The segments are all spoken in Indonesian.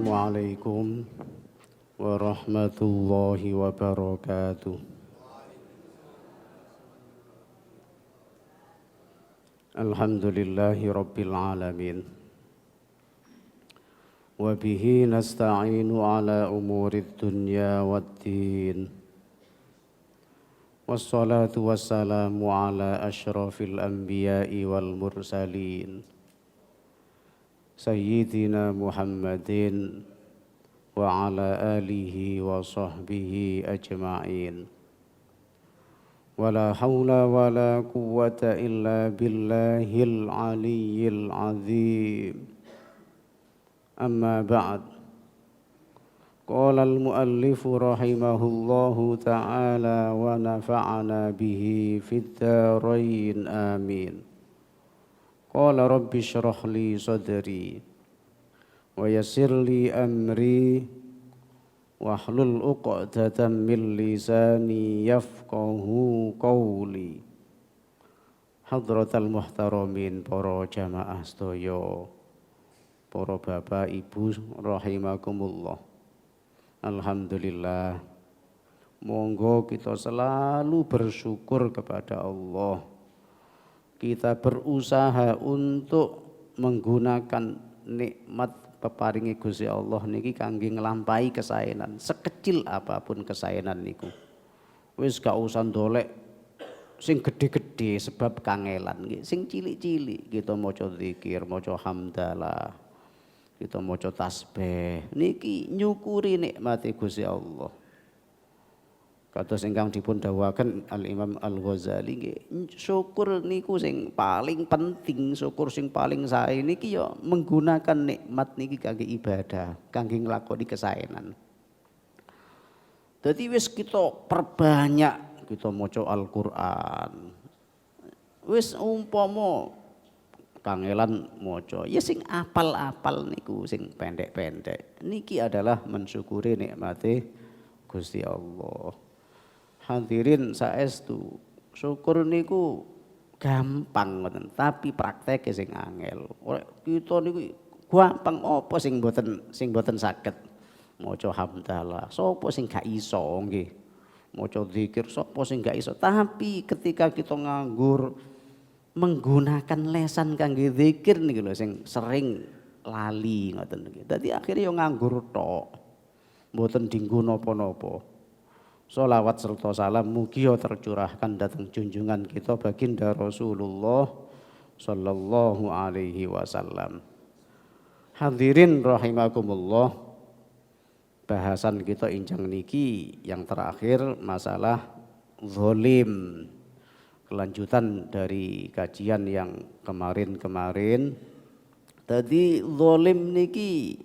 Assalamualaikum warahmatullahi wabarakatuh. Alhamdulillahi rabbil alamin. Wa bihi nasta'inu ala umurid dunya waddin. Wassalatu wassalamu ala asyrafil anbiya'i wal mursalin. Sayyidina Muhammadin wa ala alihi wa sahbihi ajma'in. Wala hawla wala quwwata illa billahil aliyyil azim. Amma ba'd. Qala al-muallifu rahimahullahu ta'ala wa nafa'ana bihi fid dharain amin. Qala rabbi shrah li sadri wa yassir li amri wahlul 'uqdatam min lisani yafqahu qawli. Hadratal muhtaramin para jamaah sedaya, para bapak ibu rahimakumullah. Alhamdulillah, monggo kita selalu bersyukur kepada Allah. Kita berusaha untuk menggunakan nikmat peparingi Gusti Allah niki kangge nglampahi kesaenan, sekecil apapun kesaenan niku. Wis gak usah ndolek sing gede-gede sebab kangelan nggih. Sing cilik-cilik kita maca zikir, maca hamdalah, kita maca tasbih niki nyukuri nikmate Gusti Allah. Kados ingkang dipun dawuhaken Al Imam Al Ghazali nggih, syukur niku sing paling penting, syukur sing paling sae niki ya menggunakan nikmat niki kangge ibadah, kangge nglakoni kesaenan. Dadi wis kita perbanyak kita maca Al-Qur'an. Wis umpama kangelan maca, ya sing apal-apal niku sing pendek-pendek. Niki adalah mensyukuri nikmate Gusti Allah. Hadirin saestu, syukur niku gampang ngoten, tapi praktek sing angel. Kita niku gampang apa sing boten saged maca hamdalah. Sapa sing gak iso nggih maca zikir, sapa sing gak iso. Tapi ketika kita nganggur menggunakan lesan kangge zikir niki lho sing sering lali ngoten niki. Dadi akhire yo nganggur tok. Mboten dienggo napa-napa. Sholawat serta salam mugi tercurahkan datang junjungan kita baginda Rasulullah sallallahu alaihi wasallam. Hadirin rahimakumullah, bahasan kita injang niki yang terakhir masalah zalim. Kelanjutan dari kajian yang kemarin-kemarin. Tadi zalim niki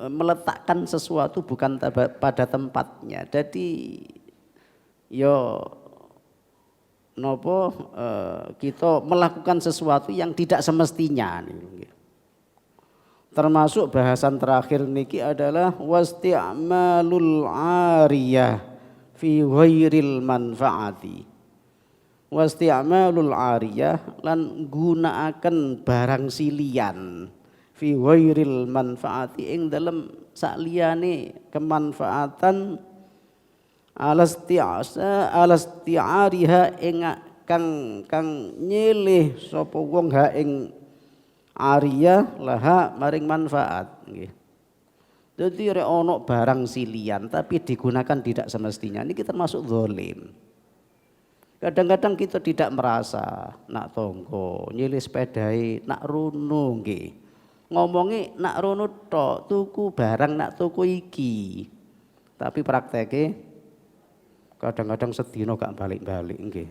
meletakkan sesuatu bukan pada tempatnya. Jadi yo nopo kita melakukan sesuatu yang tidak semestinya. Termasuk bahasan terakhir niki adalah wasti'malul ariyah fi ghairil manfaati. Wasti'malul ariyah lan gunaaken barang silian fi ghairil manfaati ing dalem sakliyane kemanfaatan alasti'ariha ing kang nyilih sapa wong ha ing ariyah laha maring manfaat nggih. Dadi rek ana barang silian tapi digunakan tidak semestinya niki termasuk zalim. Kadang-kadang kita tidak merasa nak tonggo nyilih sepedahe nak rono nggih. Ngomongi nak rono tok, tuku barang nak tuku iki. Tapi prakteke kadang-kadang sedina gak balik-balik nggih.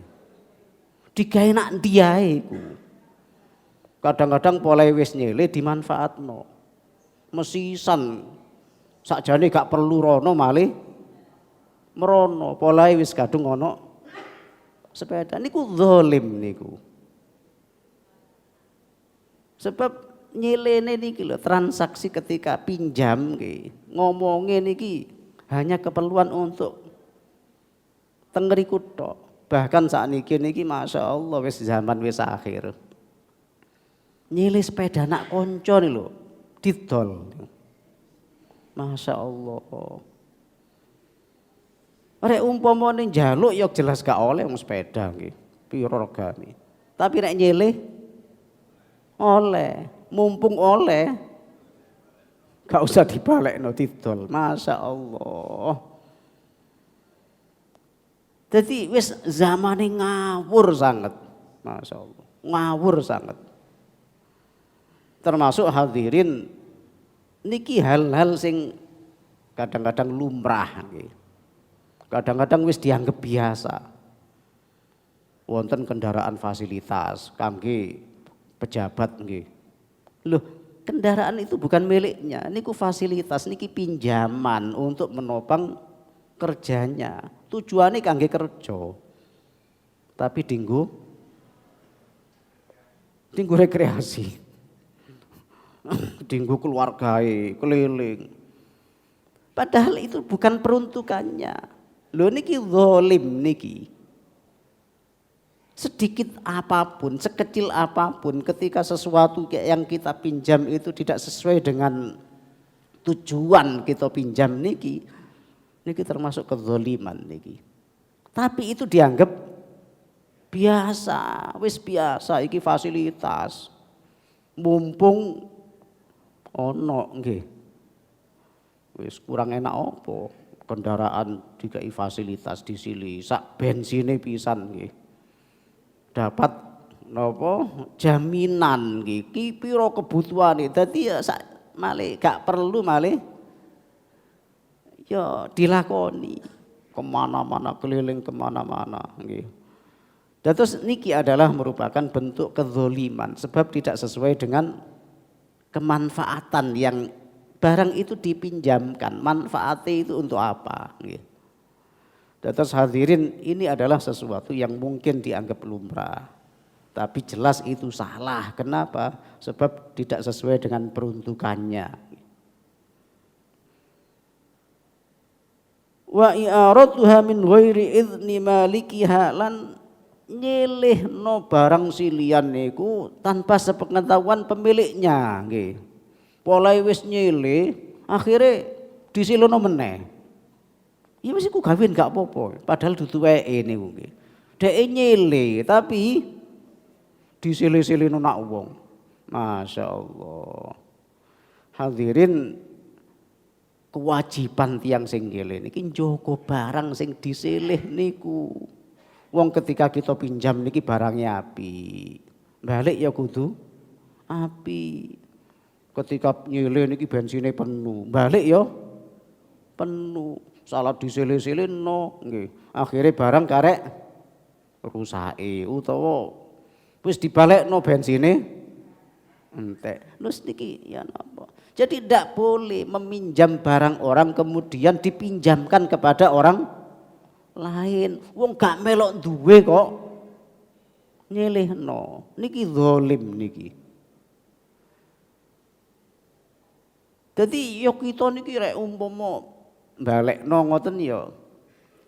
Digawe nak ndi ae iku. Kadang-kadang pole wis nyile dimanfaatno. Mesisan sakjane gak perlu rono malih merono, polahe wis kadung ana sepeda niku zalim niku. Sebab nyilene niki lho transaksi ketika pinjam nggih ngomongin niki hanya keperluan untuk tengeriku tok. Bahkan sakniki niki masyaallah wis zaman wis akhir. Nyilih sepeda nak kanca nih lho. didol. Masya Allah. Rek umpamane njaluk ya jelas gak oleh wong sepeda nggih. Piro regane. Tapi nek nyilih oleh, mumpung oleh gak usah dibalekno didol. Masya Allah. Jadi wis zamane ngawur sangat. Masya Allah. Ngawur sangat. Termasuk hadirin niki hal-hal sing kadang-kadang lumrah nggih. Kadang-kadang wis dianggap biasa. Wonten kendaraan fasilitas kangge pejabat nggih. Loh, kendaraan itu bukan miliknya, niku fasilitas, niki pinjaman untuk menopang kerjanya. Tujuannya kangge kerja. Tapi dinggo rekreasi. Dinggo keluargae keliling. Padahal itu bukan peruntukannya. Lho niki zalim niki. Sedikit apapun, sekecil apapun ketika sesuatu yang kita pinjam itu tidak sesuai dengan tujuan kita pinjam niki termasuk kezaliman niki. Tapi itu dianggap biasa, wis biasa iki fasilitas. Mumpung ono nggih. Wis kurang enak apa? Kendaraan dikai fasilitas disili, sak bensine pisan nggih. Dapat napa jaminan nggih, ki pira kebutuhane. Dadi ya sak malih gak perlu malih ya dilakoni kemana-mana, keliling kemana-mana nggih. Dan terus niki adalah merupakan bentuk kezaliman sebab tidak sesuai dengan kemanfaatan yang barang itu dipinjamkan. Manfaatnya itu untuk apa? Dan terus hadirin, ini adalah sesuatu yang mungkin dianggap lumrah. Tapi jelas itu salah. Kenapa? Sebab tidak sesuai dengan peruntukannya. Wa i'aratuha min ghairi idzni malikiha lan nyilihno barang silian niku tanpa sepengetahuan pemiliknya nggih. Polai wis nyilih akhire disilono meneh. Ya wis iku gawin gak apa-apa, padahal dudu weke niku nggih. Dheke nyilih tapi disilih-silihno nak wong. Masya Allah. Hadirin, kewajiban tiang sing nyilih niki njogo barang sing disilih niku. Wong ketika kita pinjam niki barangnya api, balik ya kudu api. Ketika nyilih niki bensinnya penuh, balik ya penuh. Salah disilih-silih no, nggih. Akhirnya barang karek rusake utawa wis dibalik no bensinnya entek. Terus niki ya napa? Jadi tidak boleh meminjam barang orang kemudian dipinjamkan kepada orang lain. Wong gak melok duwe kok nyilihno. Niki zalim niki. Dadi yo kita niki rek umpama balekno ngoten ya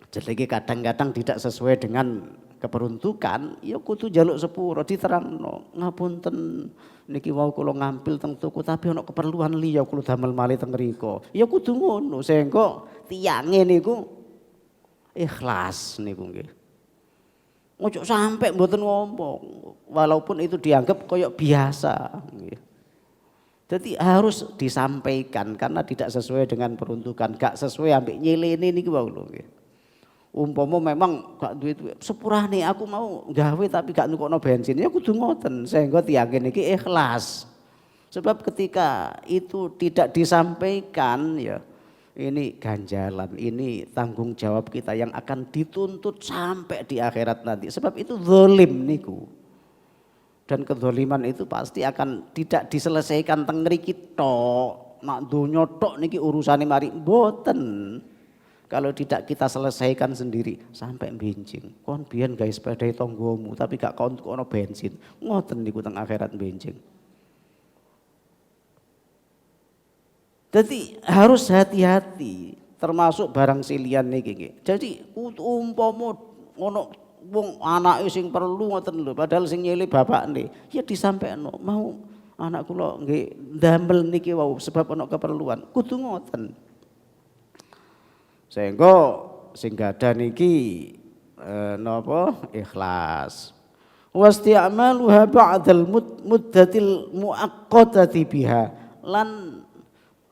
jenenge kadang-kadang tidak sesuai dengan keperuntukan, ya kudu njaluk sepuro diterangno. Ngapunten niki wau kula ngampil teng tuku tapi ana keperluan liya kula damel malih teng mriko. Ya kudu ngono sehingga tiyange niku ikhlas niku nggih. Ojo sampai mboten ngomong walaupun itu dianggap koyok biasa nggih. Jadi harus disampaikan karena tidak sesuai dengan peruntukan, gak sesuai ambek nyilene niku wau lho nggih. Umpama memang gak duwe sepurane aku mau gawe tapi gak nukokno bensin ya kudu ngoten sehingga tiyange niki ikhlas. Sebab ketika itu tidak disampaikan ya ini ganjalan, ini tanggung jawab kita yang akan dituntut sampai di akhirat nanti. Sebab itu zalim niku. Dan kezaliman itu pasti akan tidak diselesaikan teng mriki tok. Nak donya tok niki urusane mari mboten. Kalau tidak kita selesaikan sendiri sampai benjing. Kon biyen gawe sepeda tanggomu tapi gak kon ono bensin. Ngoten niku teng akhirat benjing. Jadi harus hati-hati termasuk barang silian niki. Jadi umpama ono wong anake sing perlu ngoten lho padahal sing nyilih bapakne ya disampaikno mau Anak kula nggih ndamel niki wau sebab ana keperluan. Kudu ngoten. Sehingga sing gadah niki napa ikhlas. Wasti'maluha ba'dal muddatil muaqqatati biha lan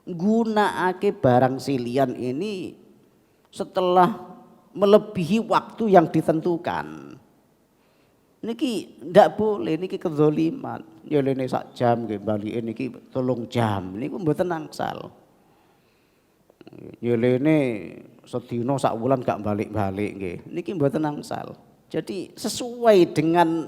gunakake barang silian ini setelah melebihi waktu yang ditentukan. Niki ndak boleh niki kedzaliman. Nyelene sak jam nggih balike niki 3 jam niku mboten angsal. Nyelene sedina sak wulan gak balik-balik nggih. Niki mboten angsal. Jadi sesuai dengan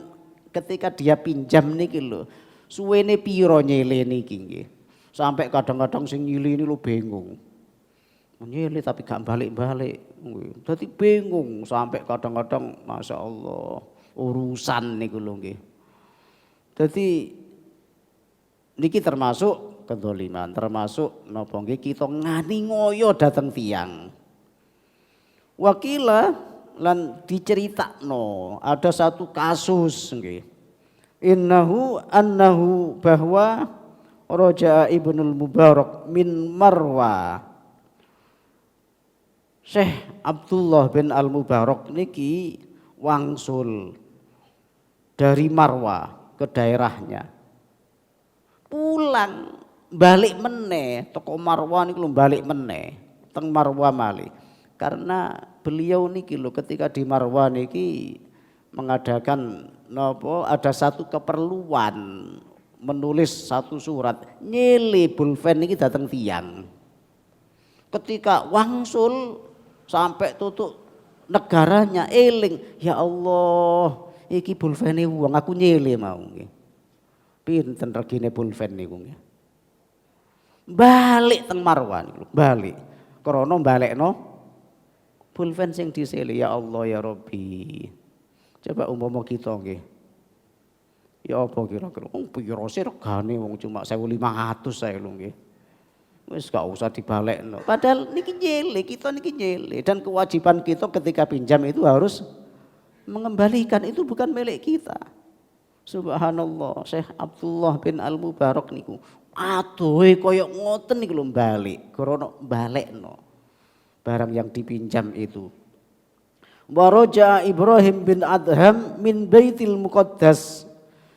ketika dia pinjam niki lho. Suwene pira nyele niki nggih. Sampai kadang-kadang sing nyili ini lho bingung. Nyili tapi gak balik-balik. Dadi bingung sampai kadang-kadang Masya Allah urusan niku lho nggih. Dadi niki termasuk kedzaliman, termasuk napa nggih kita ngani ngoyo dateng tiyang. Wakila lan diceritakno ada satu kasus nggih. Annahu bahwa Raja Ibnul Mubarak min Marwa. Syekh Abdullah bin Al-Mubarak niki wangsul dari Marwa ke daerahnya. Pulang balik meneh teko Marwa niku balik meneh teng Marwa malih. Karena beliau niki lho ketika di Marwa niki mengadakan napa ada satu keperluan menulis satu surat nyele pulpen niki dateng tiyang. Ketika wangsul sampai tutup negaranya eling, ya Allah, iki pulpene wong aku nyele mau nggih. Pinten regine pulpen niku nggih. Balik teng Marwa niku, balik. Krana balekno pulpen sing disele, ya Allah ya Rabbi. Coba umpama kita nggih. Ya apa kira-kira? Pira sih regane wong cuma 1.500 sae lho nggih. Wis gak usah dibalekno. Padahal niki nyele, kita niki nyele dan kewajiban kita ketika pinjam itu harus mengembalikan, itu bukan milik kita. Subhanallah, Syekh Abdullah bin Al-Mubarak niku adohe koyo ngoten niku lho balik, krana balekno barang yang dipinjam itu. Waraja Ibrahim bin Adham min Baitil Muqaddas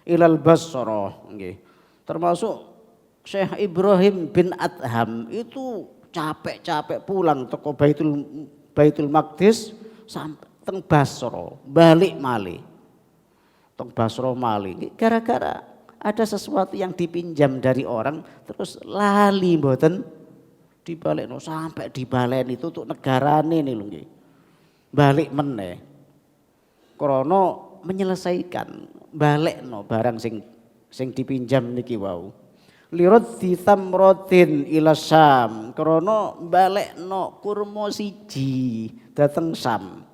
ilal Basrah nggih. Termasuk Syekh Ibrahim bin Adham itu capek-capek pulang teko Baitul Maqdis sampai teng Basra, balik malih. Teng Basra malih gara-gara ada sesuatu yang dipinjam dari orang terus lali mboten dibalekno sampai dibaleni itu untuk negarane nih lho nggih. Balik meneh. Krana menyelesaikan balekno barang sing dipinjam niki wau. Liraddi tamratin ila Syam, krana balekno kurma siji dateng Syam.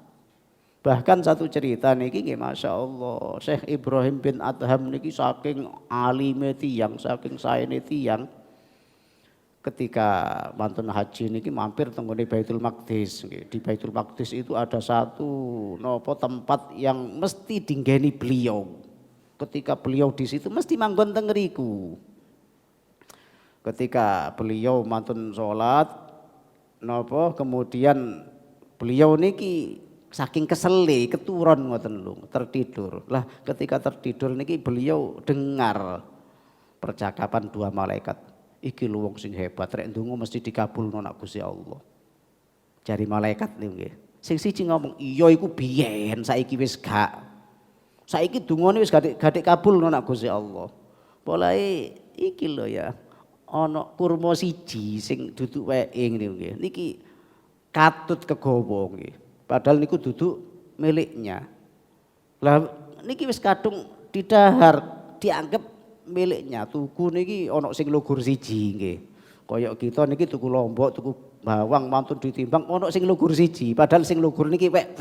Bahkan satu cerita niki nggih masyaallah, Syekh Ibrahim bin Adham niki saking alime tiyang, saking saene tiyang. Ketika mantun haji niki mampir teng ngene Baitul Maqdis. Di Baitul Maqdis itu ada satu napa tempat yang mesti dinggeni beliau. Ketika beliau di situ mesti manggon teng ngriku. Ketika beliau mantun salat napa kemudian beliau niki saking kesele keturun ngoten lho, tertidur. Lah ketika tertidur niki beliau dengar percakapan dua malaikat. Iki lho wong sing hebat, rek ndonga mesti dikabulno nak Gusti Allah. Jari malaikat niku nggih. Sing siji ngomong, "Iya iku biyen, saiki wis gak. Saiki dungane wis gak kabulno nak Gusti Allah." Polahe iki lho ya. Ana kurma siji sing duduk weke niku nggih. Niki katut kegawa nggih. Padahal niku duduk miliknya. Lah niki wis kadung didahar, dianggap miliknya. Tuku niki ana sing lugur siji nggih. Kaya kita niki tuku lombok, tuku bawang mantun ditimbang ana sing lugur siji. Padahal sing lugur niki wek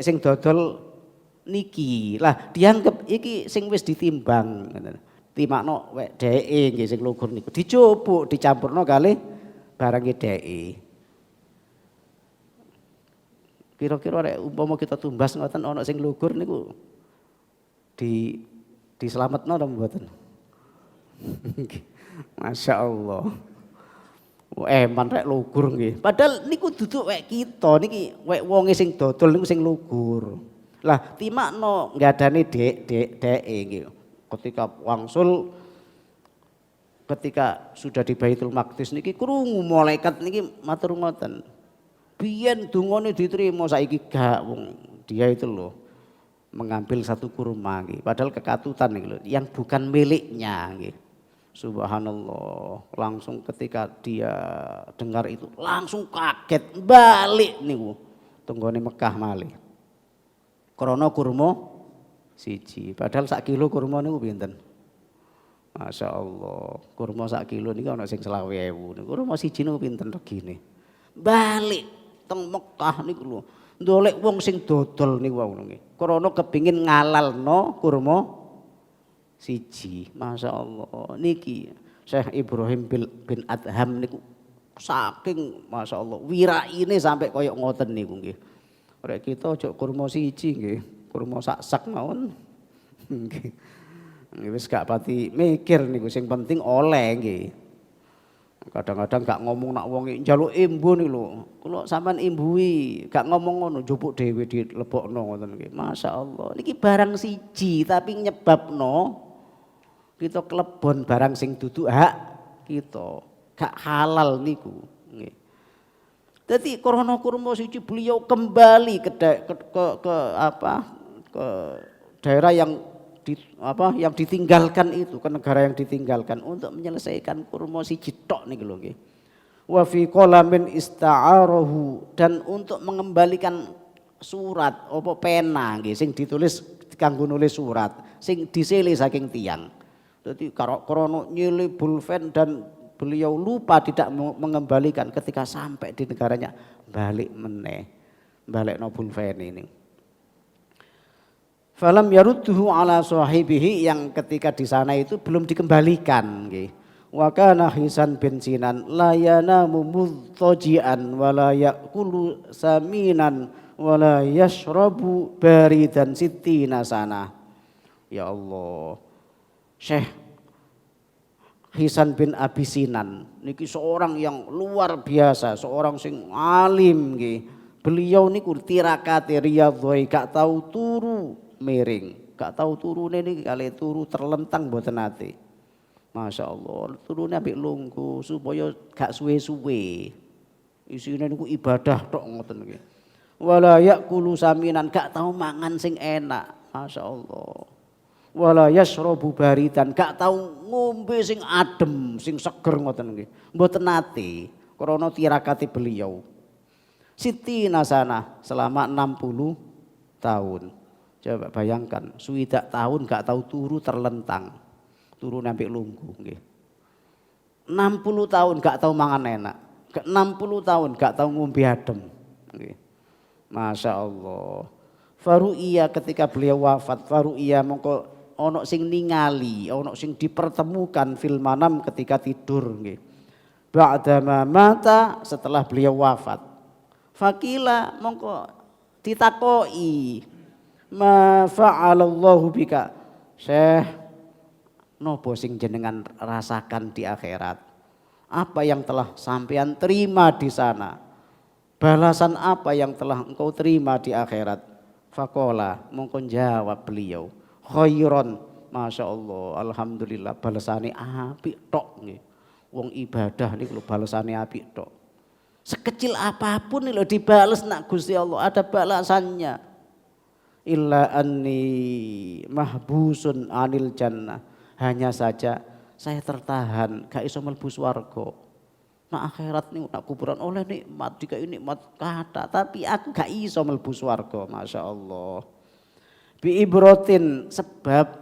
sing dodol niki. Lah dianggap iki sing wis ditimbang. Timakno wek dheke nggih sing lugur niku. Dicupuk, dicampurno kalih barange dheke. Kira-kira rek umpama kita tumbas ngoten ana sing lugur niku diselametno ta mboten? Masya Allah. Man rek lugur nggih. Padahal niku duduk wek kita niki wek wonge sing dodol niku sing lugur. Lah timakno ngadane dek nggih. Ketika wangsul ketika sudah di Baitul Maqdis niki krungu malaikat niki matur ngoten. Biyen dungane diterima saiki gak wong dia itu loh mengambil satu kurma nggih. Padahal kekatutan niki lho yang bukan miliknya nggih. Subhanallah, langsung ketika dia dengar itu langsung kaget balik niku tenggone Mekah malih. Krana kurma siji, padahal sak kilo kurma niku pinten? Masya Allah, kurma sak kilo niku ana sing 20.000, niku kurma siji niku pinten regine. Balik teng Mekah niku lho, ndolek wong sing dodol niku wau nggih. Krana kepingin ngalalno kurma siji. Masya Allah niki Syekh Ibrahim bin Adham niku saking Masya Allah wiraine sampai koyok ngoten niku nggih. Rek kita ojo kurma siji nggih, kurma sak mawon. Nggih. Wis gak pati mikir niku sing penting oleh nggih. Kadang-kadang gak ngomong nak wong njaluk imbu niku lho. Kula sampean imbui, gak ngomong ngono, njupuk dhewe dilebokno ngoten nggih. Masya Allah niki barang siji tapi nyebabno kita klebon barang sing dudu hak kita, gak halal niku nggih. Dadi krana kurma siji beliau kembali ke daerah yang yang ditinggalkan itu, ke negara yang ditinggalkan untuk menyelesaikan kurma siji tok niki lho nggih. Wa fi qalamin ista'arahu, dan untuk mengembalikan surat apa pena nggih sing ditulis kanggo nulis surat sing disele saking tiyang. Jadi krono nyili bulven dan beliau lupa tidak mengembalikan ketika sampai di negaranya balik meneh, balik no bulven ini. Falam yarudduhu ala sahibihi, yang ketika di sana itu belum dikembalikan. Wa kana Hisan bin Sinan la yanamu mudtajian wa la ya'kulu saminan wa la yashrabu baridan sittina sana. Ya Allah. Syekh Hisan bin Abi Sinan niki seorang yang luar biasa, seorang sing alim nggih. Beliau niku tirakate riyadhoi gak tahu turu miring, gak tahu turune niki kali turu terlentang mboten nate. Masya Allah, turune ambek lungguh supaya gak suwe-suwe. Isine niku ibadah tok ngoten nggih. Wala yaqulu saminan, gak tahu mangan sing enak. Masya Allah. Wala yashrabu baridan, gak tahu ngombe sing adem, sing seger ngoten nggih. Mboten nate krana tirakate beliau. Siti nasana selama 60 tahun. Coba bayangkan, swidak tahun gak tahu turu terlentang. Turu sampai lungguh nggih. 60 tahun gak tahu mangan enak. 60 tahun gak tahu ngombe adem nggih. Masya Allah. Faru'iyah, ketika beliau wafat, faru'iyah mongko ono sing ningali, ono sing dipertemukan fil manam ketika tidur nggih. Ba'dama mata, setelah beliau wafat. Fakila mongko ditakoi, ma fa'alallahu bika. Syekh, nopo sing jenengan rasakan di akhirat? Apa yang telah sampean terima di sana? Balasan apa yang telah engkau terima di akhirat? Faqala, mongko jawab beliau, khairon, Masya Allah, alhamdulillah balasane apik tok nggih. Wong ibadah niku lho balasane apik tok. Sekecil apapun lho dibales nak Gusti Allah, ada balasannya. Illa anni mahbusun anil jannah, hanya saja saya tertahan gak iso mlebu swarga. Nak akhirat niku nak kuburan oleh nikmat, dikai nikmat kata, tapi aku gak iso mlebu swarga. Masya Allah. Bi ibrotin, sebab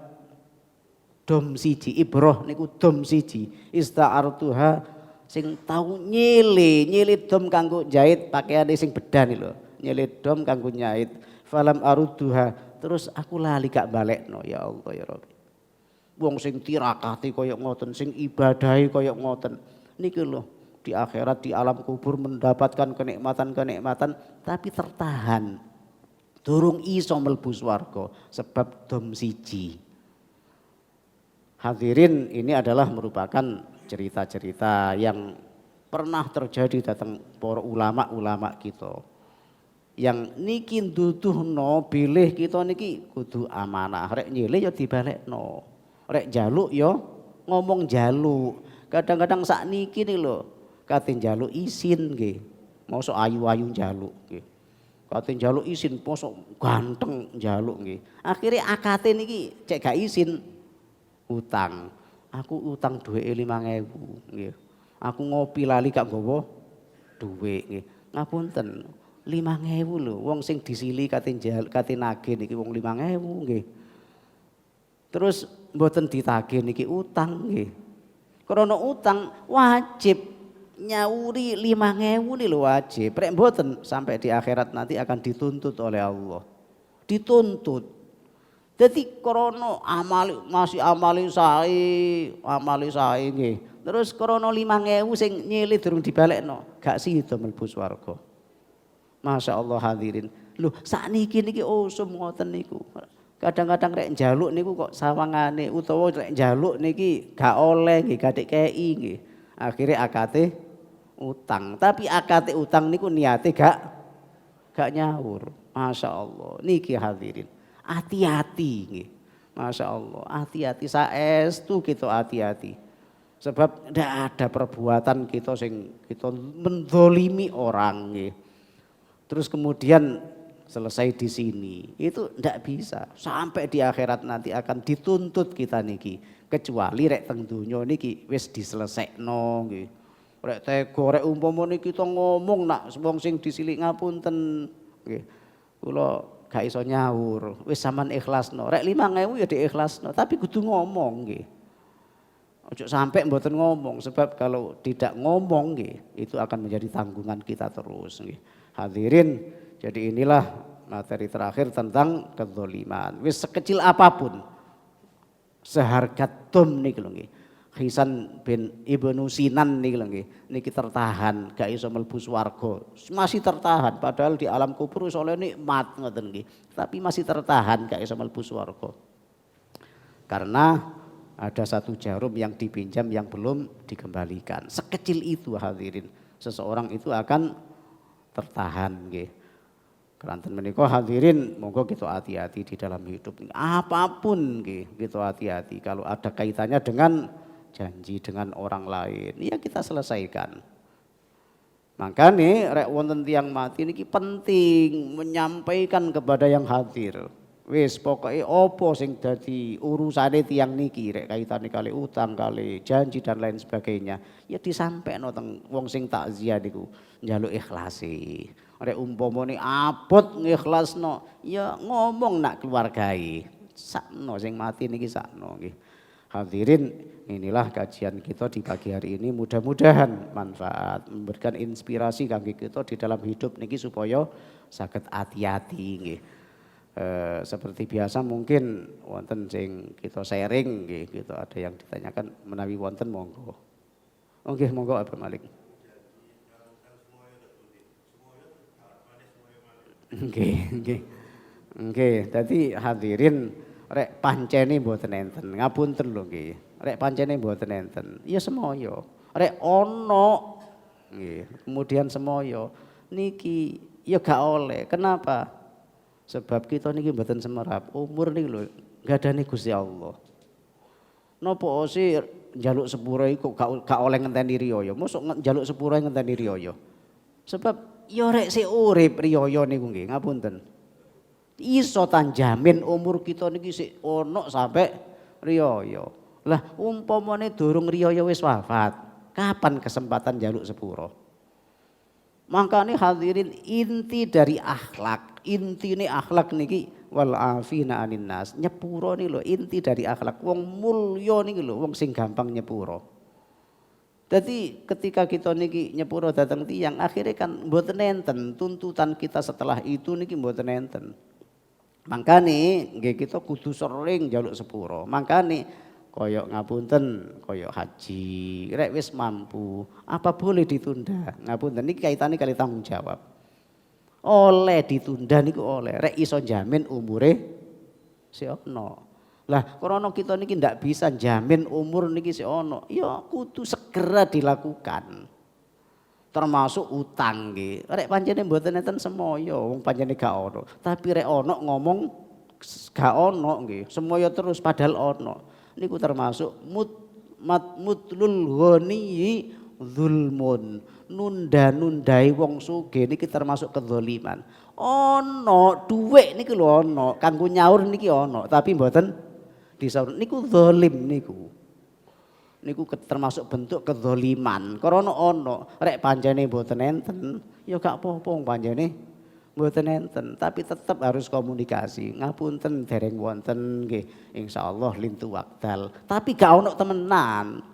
dom siji, ibroh niku dom siji, ista'artuha sing tau nyele dom kanggo jahit pakaiane sing bedan lho, nyele dom kanggo nyait. Falam arudduha, terus aku lali gak balekno. Ya Allah ya Rabbi. Wong sing tirakati koyok ngoten, sing ibadahi koyok ngoten niki lho di akhirat di alam kubur mendapatkan kenikmatan-kenikmatan tapi tertahan. Durung iso mlebu swarga sebab dom siji. Hadirin, ini adalah merupakan cerita-cerita yang pernah terjadi datang para ulama-ulama kita. Yang niki nduduhno bilih kita niki kudu amanah. Rek nyilih ya dibalekno. Rek njaluk ya ngomong njaluk. Kadang-kadang sakniki nih lho, kate njaluk isin nggih. Mosok ayu-ayu njaluk nggih. Kate njaluk isin mosok ganteng njaluk nggih. Akhire akate niki cek gak isin utang. Aku utang duweke 5.000 nggih. Aku ngopi lali gak nggawa dhuwit nggih. Ngapunten 5.000 lho, wong sing disili kate nagih niki wong 5.000 nggih. Terus mboten ditagih niki utang nggih. Krana utang wajib nyauri 5.000 nih lho wajib. Rek mboten sampai di akhirat nanti akan dituntut oleh Allah. Dituntut. Jadi krana amali sae nggih. Terus krana 5.000 sing nyilih durung dibalekno, gak sida mlebu swarga. Masya Allah hadirin. Loh sakniki niki usum ngoten niku. Kadang-kadang rek njaluk niku kok sawangane utawa rek njaluk niki gak oleh nggih, gak dikei nggih. Akhire akate utang. Tapi akate utang niku niate gak nyaur. Masya Allah. Niki hadirin. Hati-hati nggih. Masya Allah. Hati-hati saestu kita hati-hati. Sebab ndak ada perbuatan kita sing kita mendolimi orang nggih. Terus kemudian selesai di sini, itu ndak bisa. Sampai di akhirat nanti akan dituntut kita niki. Kecuali rek teng donya niki wis diselesekno nggih. Rek tega rek umpama niki kita ngomong nak wong sing disilik ngapunten nggih. Kula gak iso nyaur, wis sampean ikhlasno. Rek 5.000 ya diikhlasno, tapi kudu ngomong nggih. Ojo sampai mboten ngomong, sebab kalau tidak ngomong nggih, itu akan menjadi tanggungan kita terus nggih. Hadirin, jadi inilah materi terakhir tentang kezaliman. Wis sekecil apapun, seharga dom niki lho nggih. Hisan bin Ibnu Sinan niki lho nggih. Niki tertahan, gak iso mlebu swarga. Masih tertahan padahal di alam kubur wis oleh nikmat ngoten nggih. Tapi masih tertahan gak iso mlebu swarga. Karena ada satu jarum yang dipinjam yang belum dikembalikan. Sekecil itu hadirin. Seseorang itu akan tertahan nggih. Keranten menika hadirin monggo kita hati-hati di dalam hidup. Apapun nggih kita hati-hati kalau ada kaitannya dengan janji dengan orang lain, ya kita selesaikan. Makanya rek wonten tiyang mati niki penting menyampaikan kepada yang hadir. Wis pokoke apa sing dadi urusane tiyang niki rek kaitane kali utang, kali janji dan lain sebagainya, ya disampaikan teng wong sing takziah niku njaluk ikhlasi. Rek umpamane abot ngikhlasno, ya ngomong nak keluargai. Sakno sing mati niki sakno nggih. Hadirin, inilah kajian kita di pagi hari ini, mudah-mudahan manfaat, memberikan inspirasi kangge kita di dalam hidup niki supaya saged hati-hati nggih. Seperti biasa mungkin wonten sing kita sharing nggih, gitu. Ada yang ditanyakan menawi wonten monggo. Nggih, monggo Abah Malik. Nggih. Dadi hadirin rek pancene mboten enten, ngapunten lho nggih. Rek pancene mboten enten. Ya semoyo. Rek ono nggih, kemudian semoyo niki ya gak oleh. Kenapa? Sebab kita niki mboten semerap. Umur niki lho gadane Gusti Allah. Napa sih njaluk sepuro iku gak oleh ngenteni riyaya. Mosok njaluk sepuro ngenteni riyaya. Sebab ya rek sik urip riyaya niku nggih, ngapunten. Iso tanjamin umur kita niki sik ono sampai riyaya. Lah umpamane durung riyaya wis wafat, kapan kesempatan njaluk sepuro? Makanya hadirin inti dari akhlak, inti ini akhlak niki wal afina anin nas. Nyepuro nih lho inti dari akhlak. Wong mulya niki lho wong sing gampang nyepuro. Jadi ketika kita niki nyepuro datang tiyang akhirnya kan mboten enten tuntutan kita setelah itu niki mboten enten. Makane nggih kita kudu sering njaluk sepuro. Makane koyok ngapunten, koyok haji, rek wis mampu, apa boleh ditunda? Ngapunten niki kaitane kali tanggung jawab. Oleh ditunda niku oleh, rek iso jamin umure si ono. Lah krana kita niki ndak bisa jamin umur niki sik ono, ya kudu segera dilakukan. Termasuk utang nggih. Rek pancene mboten enten semoyo wong pancene gak ono. Tapi rek ono ngomong gak ono nggih. Semoyo terus padahal ono. Niku termasuk mutlul ghani zulmun. Nunda-nundai wong sugih niki termasuk kedzaliman. Ono dhuwit niki lho ono, kanggo nyaur niki ono, tapi mboten disaur. Niku zalim niku. Niku termasuk bentuk kedzaliman. Karena ono rek pancene mboten enten, ya gak apa-apa wong pancene mboten enten, tapi tetap harus komunikasi. Ngapunten dereng wonten nggih, insyaallah lintu wakdal. Tapi gak ono temenan.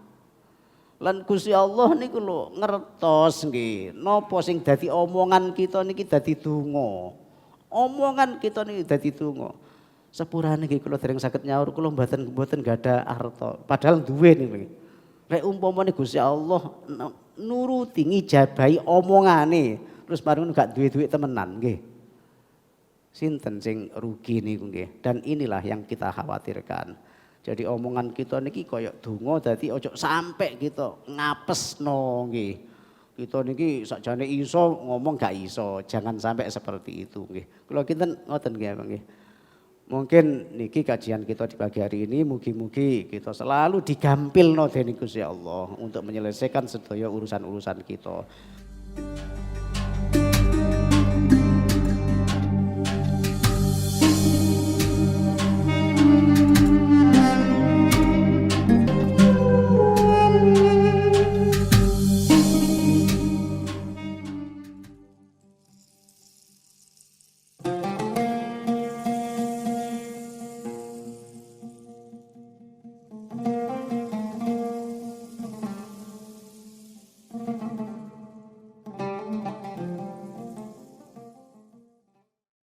Lan Gusti Allah niku lho ngertos nggih, napa sing dadi omongan kita niki dadi donga. Omongan kita niki dadi donga. Sepurane nggih kula dereng saged nyaur, kula mboten gadah harta, padahal duwe niku. Rek umpamane Gusti Allah nuruti ngijabahi omongane, terus bareng gak duwe-duwe temenan nggih. Sinten sing rugi niku nggih. Dan inilah yang kita khawatirkan. Jadi omongan kita niki koyok donga dadi ojo sampai kita ngapesno nggih. Kita niki sakjane iso ngomong gak iso, jangan sampai seperti itu nggih. Kula kinten ngoten nggih. Mungkin niki kajian kita di pagi hari ini mugi-mugi kita selalu digampilno dening Gusti Allah untuk menyelesaikan sedaya urusan-urusan kita.